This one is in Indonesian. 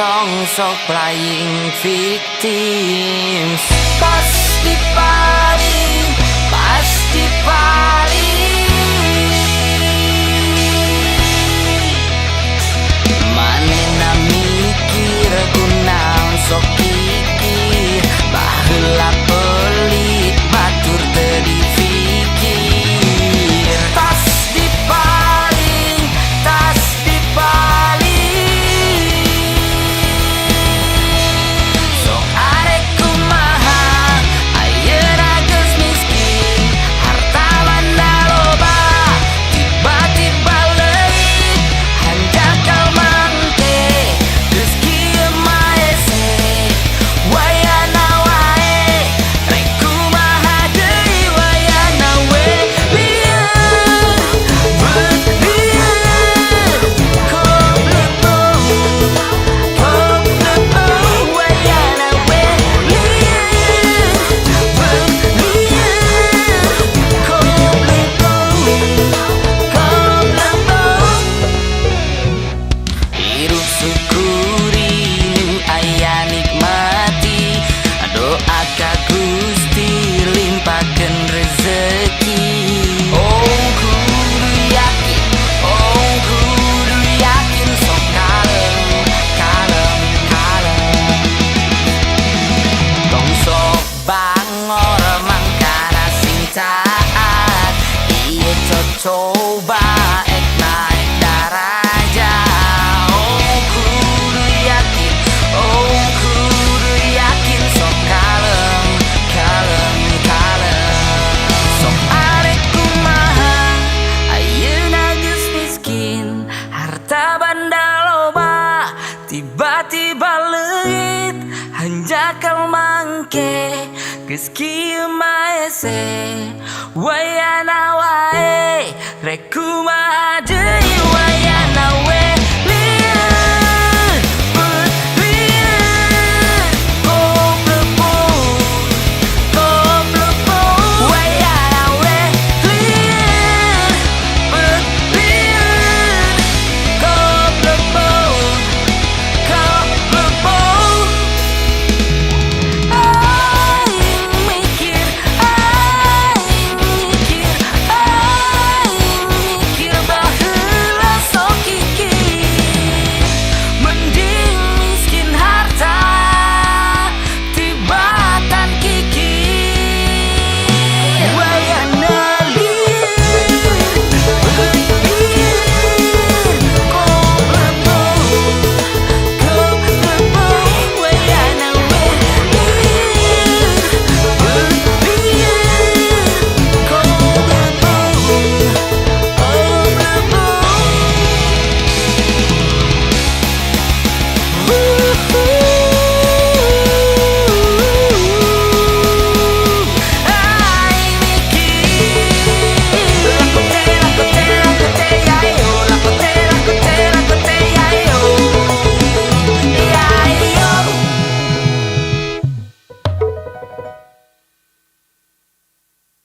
songs of playing victims. Pasti paling, pasti paling. Manena mikir kunaon sok kikir, baheula pelit batur teu dipikir. Tas dipaling, tas dipaling. Sok arek kumaha ayeuna geus miskin, harta banda loba tiba-tiba leuit, hanjakal mangke geus kieu maese. Wayana wae rek kumaha deui wayana we lieu wayana we hirup syukuri nu aya nikmati, doa ka Gusti limpahkeun rezeki. Oh kudu yakin, oh kudu yakin, sok kalem, kalem, kalem. Tong sok bangor mangkana sing taat, ieu coba ek naik darajat. Oh kudu yakin, oh kudu yakin, sok kalem, kalem, kalem. Sok arek kumaha ayeuna geus miskin, harta banda loba tiba-tiba leuit, hanjakal mangke geus kieu maese. Wayana wae rek kumaha deui